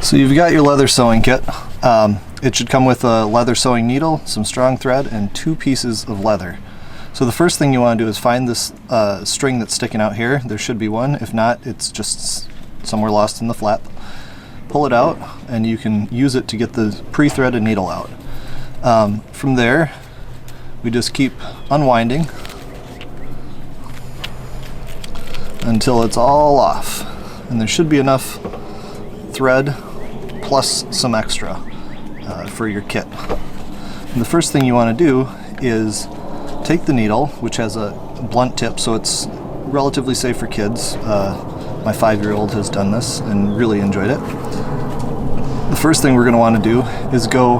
So you've got your leather sewing kit. It should come with a leather sewing needle, some strong thread, and 2 pieces of leather. So the first thing you want to do is find this string that's sticking out here. There should be one. If not, it's just somewhere lost in the flap. Pull it out, and you can use it to get the pre-threaded needle out. From there, we just keep unwinding until it's all off. And there should be enough thread plus some extra for your kit. And the first thing you want to do is take the needle, which has a blunt tip, so it's relatively safe for kids. My 5-year-old has done this and really enjoyed it. The first thing we're going to want to do is go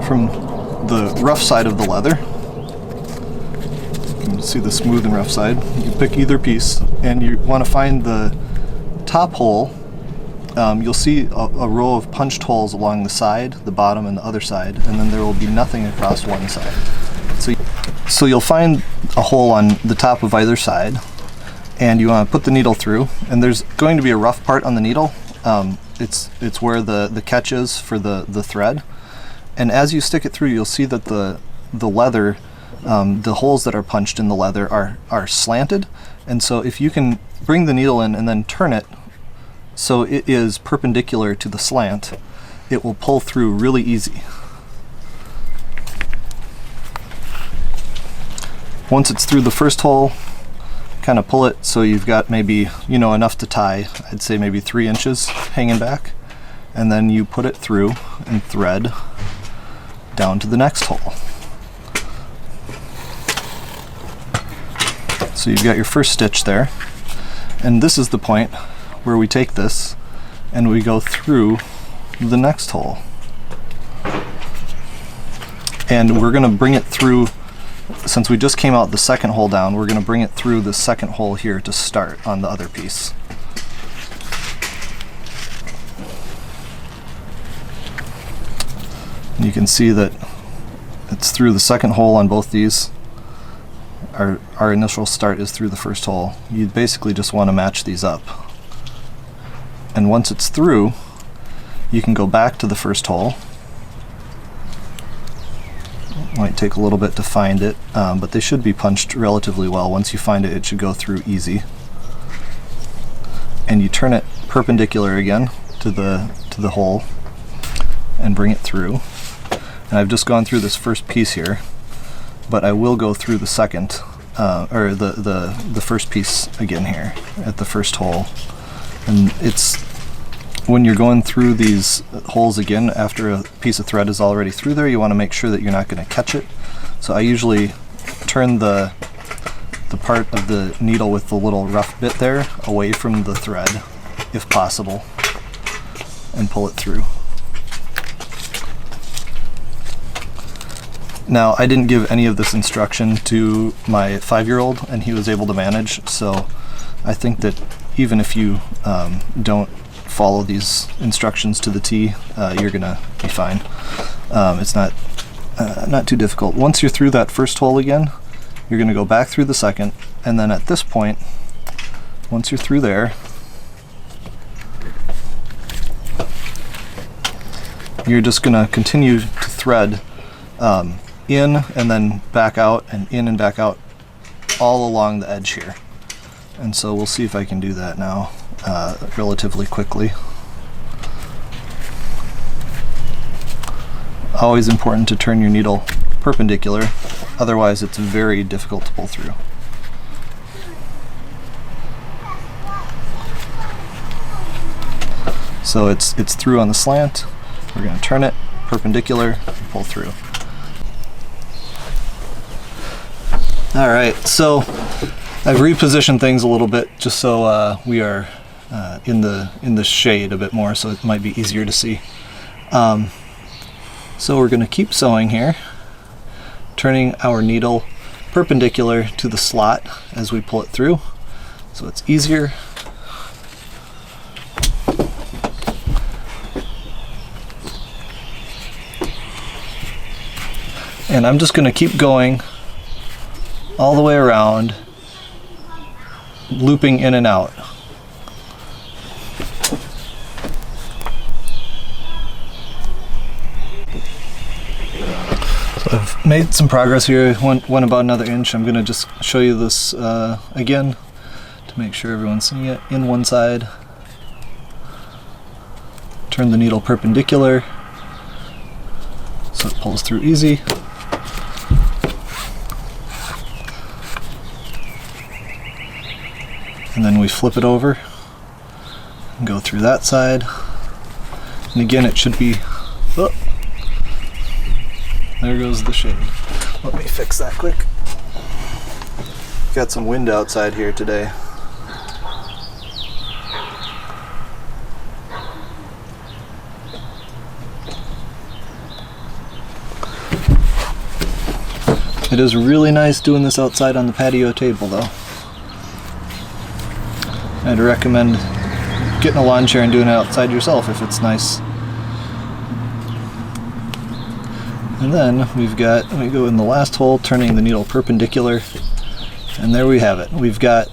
from the rough side of the leather. You can see the smooth and rough side. You pick either piece, and you want to find the top hole. You'll see a row of punched holes along the side, the bottom, and the other side, and then there will be nothing across one side. So you'll find a hole on the top of either side, and you want to put the needle through, and there's going to be a rough part on the needle. It's where the catch is for the thread, and as you stick it through, you'll see that the leather, the holes that are punched in the leather are slanted, and so if you can bring the needle in and then turn it so it is perpendicular to the slant, it will pull through really easy. Once it's through the first hole, kind of pull it so you've got maybe, enough to tie. I'd say maybe 3 inches hanging back, and then you put it through and thread down to the next hole. So you've got your first stitch there, and this is the point where we take this and we go through the next hole. And we're going to bring it through, since we just came out the second hole down, we're going to bring it through the second hole here to start on the other piece. And you can see that it's through the second hole on both these. Our initial start is through the first hole. You basically just want to match these up. And once it's through, you can go back to the first hole. It might take a little bit to find it, but they should be punched relatively well. Once you find it, it should go through easy. And you turn it perpendicular again to the hole and bring it through. And I've just gone through this first piece here, but I will go through the second, or the first piece again here at the first hole. And it's when you're going through these holes again after a piece of thread is already through there, you want to make sure that you're not going to catch it. So I usually turn the part of the needle with the little rough bit there away from the thread, if possible, and pull it through. Now, I didn't give any of this instruction to my 5-year-old, and he was able to manage, so I think that even if you don't follow these instructions to the T, you're gonna be fine. It's not too difficult. Once you're through that first hole again, you're gonna go back through the second, and then at this point, once you're through there, you're just gonna continue to thread in and then back out and in and back out all along the edge here. And so we'll see if I can do that now relatively quickly. Always important to turn your needle perpendicular, otherwise it's very difficult to pull through. So it's through on the slant. We're going to turn it perpendicular and pull through. Alright, so I've repositioned things a little bit just so we are in the shade a bit more, so it might be easier to see. So we're going to keep sewing here, turning our needle perpendicular to the slot as we pull it through, so it's easier. And I'm just going to keep going all the way around, looping in and out. made some progress here. Went about another inch. I'm going to just show you this again to make sure everyone's seeing it. In one side, turn the needle perpendicular so it pulls through easy. And then we flip it over and go through that side. And again, it should be, oh, there goes the shade. Let me fix that quick. Got some wind outside here today. It is really nice doing this outside on the patio table though. I'd recommend getting a lawn chair and doing it outside yourself if it's nice. And then we go in the last hole, turning the needle perpendicular, and there we have it. We've got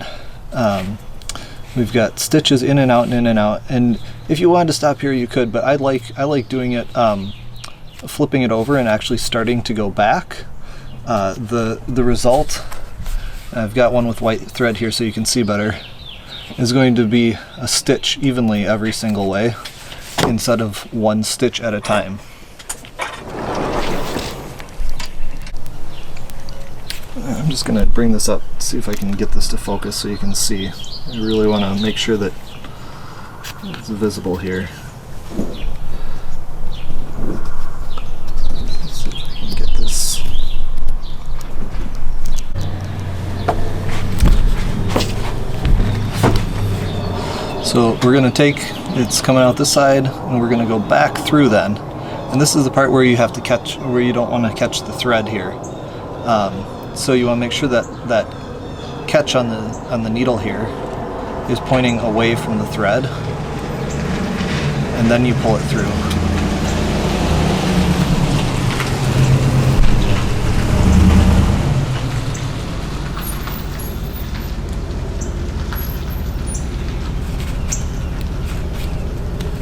stitches in and out and in and out. And if you wanted to stop here, you could, but I like doing it, flipping it over and actually starting to go back. The result, I've got one with white thread here so you can see better, is going to be a stitch evenly every single way instead of one stitch at a time. I'm just going to bring this up, see if I can get this to focus so you can see. I really want to make sure that it's visible here. Let's see if I can get this. So we're going to take, it's coming out this side, and we're going to go back through then. And this is the part where you have to catch, where you don't want to catch the thread here. So you want to make sure that that catch on the needle here is pointing away from the thread, and then you pull it through.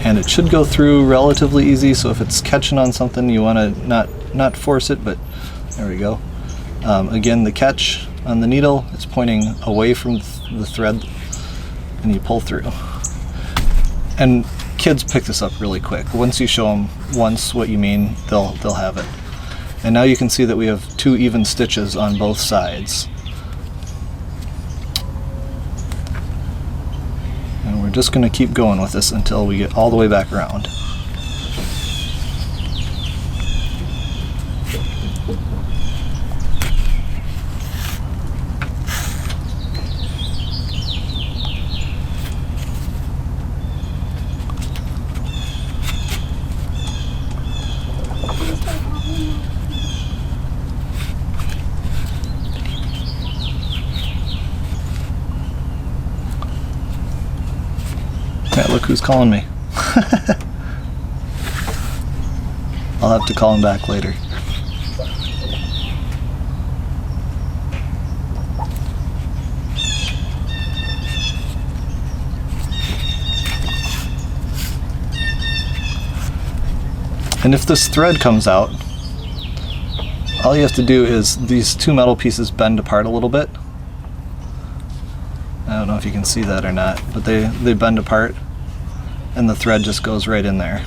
And it should go through relatively easy, so if it's catching on something, you want to not force it, but there we go. Again, the catch on the needle is pointing away from the thread, and you pull through. And kids pick this up really quick. Once you show them once what you mean, they'll have it. And now you can see that we have 2 even stitches on both sides. And we're just going to keep going with this until we get all the way back around. Yeah, look who's calling me. I'll have to call him back later. And if this thread comes out, all you have to do is these 2 metal pieces bend apart a little bit. I don't know if you can see that or not, but they bend apart and the thread just goes right in there.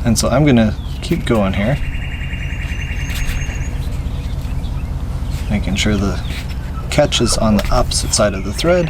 And so I'm going to keep going here, making sure the catch is on the opposite side of the thread.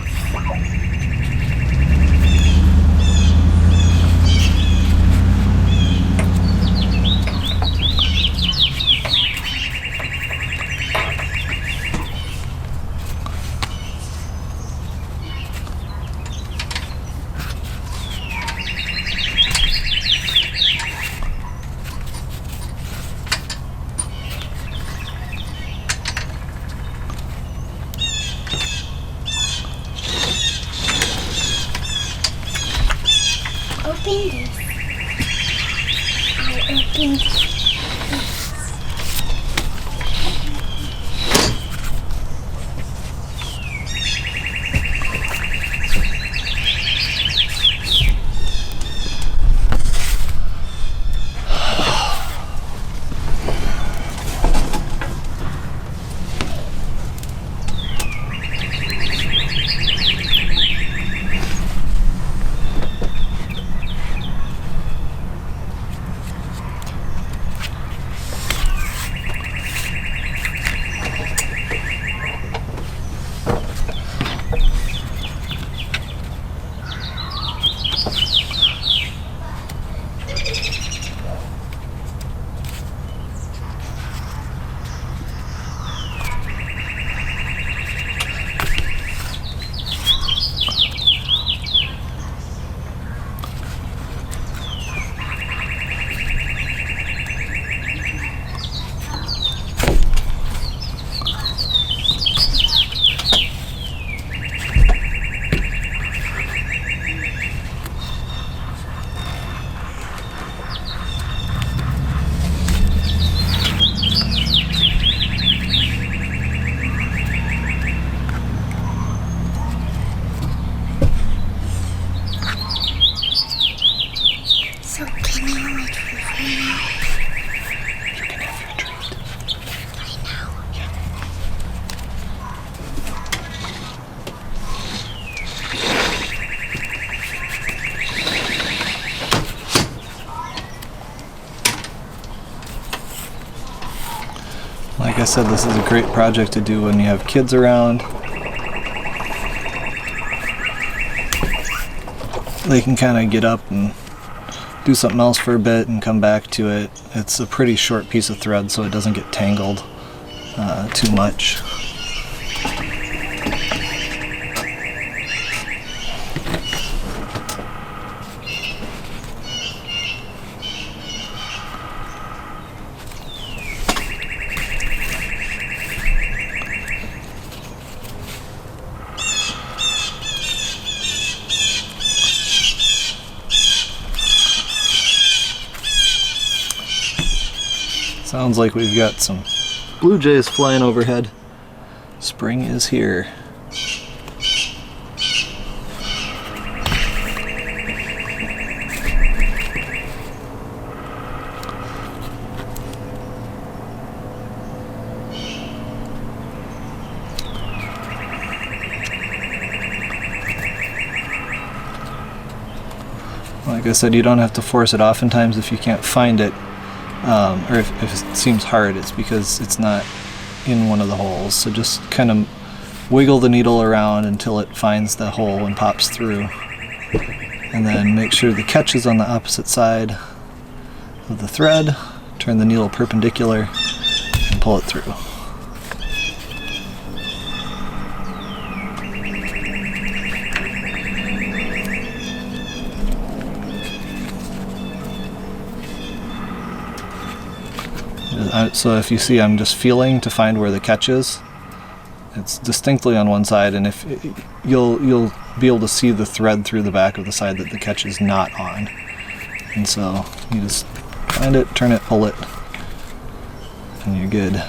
Like I said, this is a great project to do when you have kids around. They can kind of get up and do something else for a bit and come back to it. It's a pretty short piece of thread, so it doesn't get tangled too much. Sounds like we've got some blue jays flying overhead. Spring is here. Like I said, you don't have to force it. Oftentimes if you can't find it, or if it seems hard, it's because it's not in one of the holes. So just kind of wiggle the needle around until it finds the hole and pops through. And then make sure the catch is on the opposite side of the thread. Turn the needle perpendicular and pull it through. So if you see, I'm just feeling to find where the catch is. It's distinctly on one side, and if you'll be able to see the thread through the back of the side that the catch is not on. And so you just find it, turn it, pull it, and you're good.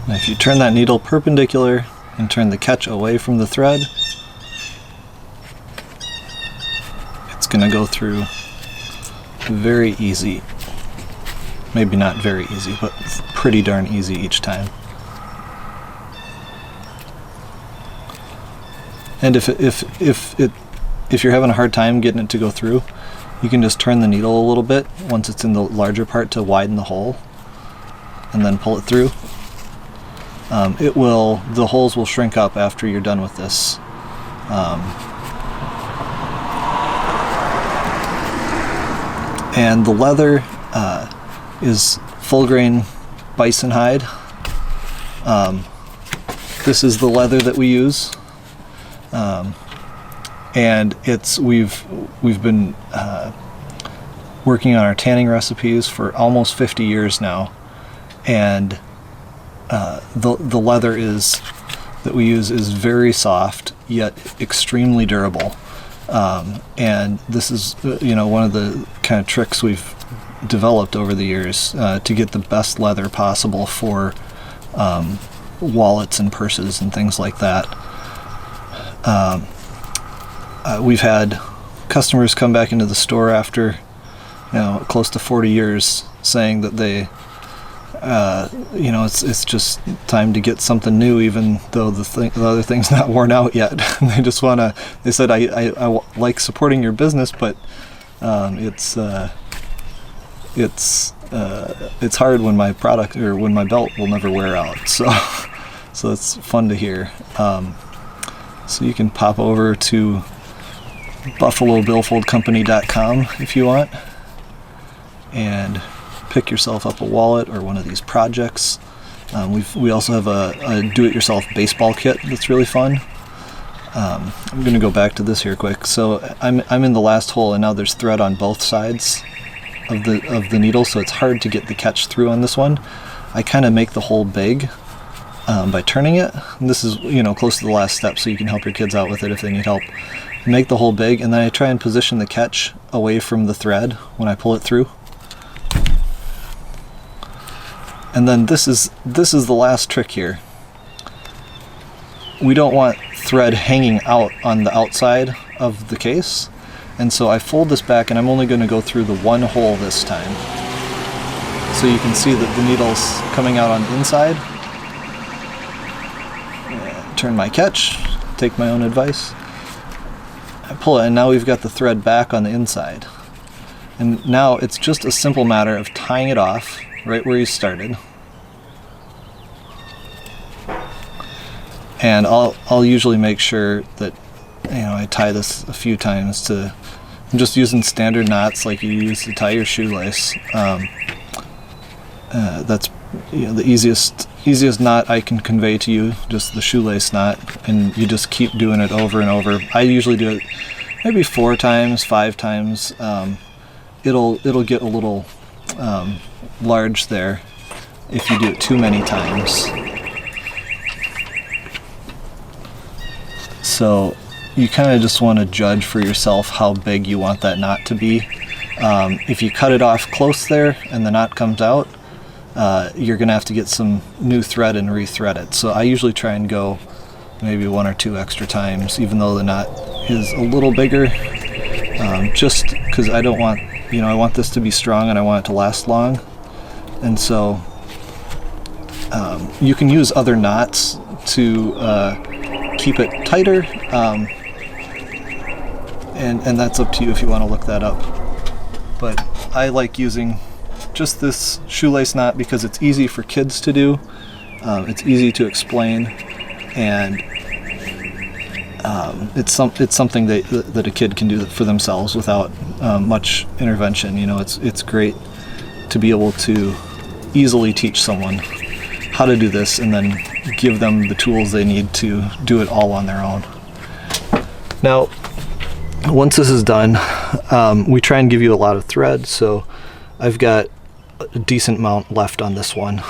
And if you turn that needle perpendicular and turn the catch away from the thread, it's going to go through very easy. Maybe not very easy, but pretty darn easy each time. And if you're having a hard time getting it to go through, you can just turn the needle a little bit once it's in the larger part to widen the hole, and then pull it through. The holes will shrink up after you're done with this. And the leather is full grain bison hide. This is the leather that we use, and we've been working on our tanning recipes for almost 50 years now, and the leather that we use is very soft yet extremely durable, and this is one of the kind of tricks we've developed over the years to get the best leather possible for wallets and purses and things like that. We've had customers come back into the store after close to 40 years saying that they it's just time to get something new, even though the other thing's not worn out yet. They said, I like supporting your business, but it's hard when my product or when my belt will never wear out. So it's fun to hear. So you can pop over to buffalobillfoldcompany.com if you want, and pick yourself up a wallet or one of these projects. We also have a do-it-yourself baseball kit that's really fun. I'm going to go back to this here quick. So I'm in the last hole, and now there's thread on both sides of the needle, so it's hard to get the catch through on this one. I kind of make the hole big by turning it. And this is, you know, close to the last step, so you can help your kids out with it if they need help. Make the hole big, and then I try and position the catch away from the thread when I pull it through. And then this is the last trick here. We don't want thread hanging out on the outside of the case, and so I fold this back, and I'm only going to go through the one hole this time. So you can see that the needle's coming out on the inside. Turn my catch, take my own advice. I pull it, and now we've got the thread back on the inside. And now it's just a simple matter of tying it off right where you started. And I'll usually make sure that, you know, I tie this a few times to. I'm just using standard knots like you use to tie your shoelace. That's, you know, the easiest knot I can convey to you, just the shoelace knot, and you just keep doing it over and over. I usually do it maybe 4 times, 5 times. It'll get a little large there if you do it too many times. So you kind of just want to judge for yourself how big you want that knot to be. If you cut it off close there and the knot comes out, you're going to have to get some new thread and re-thread it. So I usually try and go maybe 1 or 2 extra times, even though the knot is a little bigger, just because I don't want, you know, I want this to be strong and I want it to last long. And so you can use other knots to keep it tighter, and that's up to you if you want to look that up. But I like using just this shoelace knot because it's easy for kids to do, it's easy to explain, and it's something that a kid can do for themselves without much intervention. You know, it's great to be able to easily teach someone how to do this and then give them the tools they need to do it all on their own. Now, once this is done, we try and give you a lot of thread, so I've got a decent amount left on this one.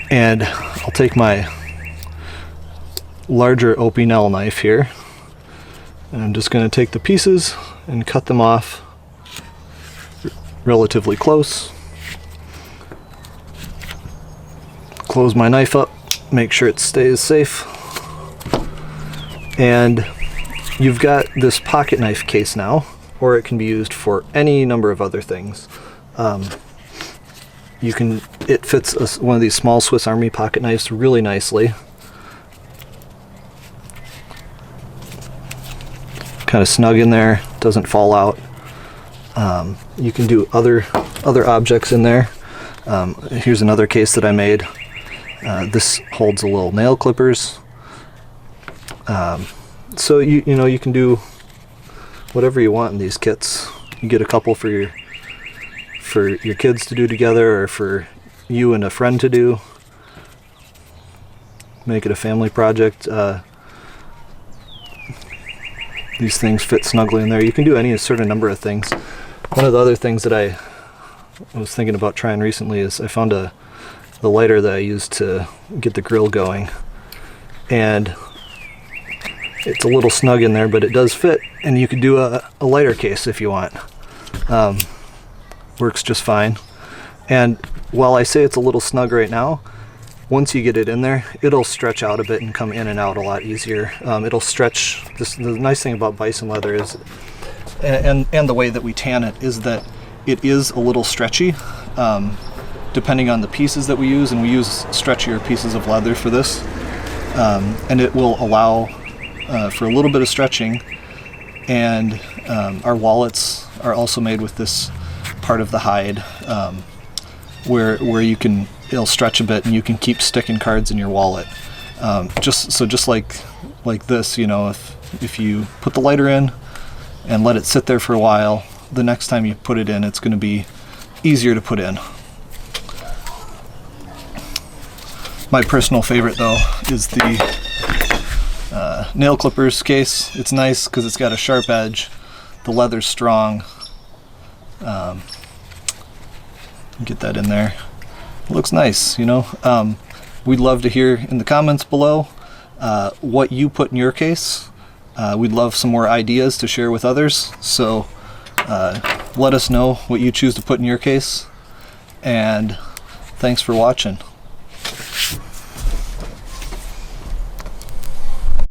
And I'll take my larger Opinel knife here, and I'm just going to take the pieces and cut them off relatively close. Close my knife up, make sure it stays safe. And you've got this pocket knife case now, or it can be used for any number of other things. It fits one of these small Swiss Army pocket knives really nicely. Kind of snug in there, doesn't fall out. You can do other objects in there. Here's another case that I made. This holds a little nail clippers. So you know, you can do whatever you want in these kits. You get a couple for your kids to do together, or for you and a friend to do. Make it a family project. These things fit snugly in there. You can do any certain number of things. One of the other things that I was thinking about trying recently is I found the lighter that I used to get the grill going, and it's a little snug in there, but it does fit, and you could do a lighter case if you want. Works just fine. And while I say it's a little snug right now, once you get it in there, it'll stretch out a bit and come in and out a lot easier. It'll stretch. The nice thing about bison leather is, and the way that we tan it, is that it is a little stretchy, depending on the pieces that we use, and we use stretchier pieces of leather for this. And it will allow for a little bit of stretching. And our wallets are also made with this part of the hide, where it'll stretch a bit and you can keep sticking cards in your wallet. Just like this, you know, if you put the lighter in and let it sit there for a while, the next time you put it in, it's going to be easier to put in. My personal favorite, though, is the nail clippers case. It's nice because it's got a sharp edge. The leather's strong. Get that in there. It looks nice, you know. We'd love to hear in the comments below what you put in your case. We'd love some more ideas to share with others. So let us know what you choose to put in your case. And thanks for watching.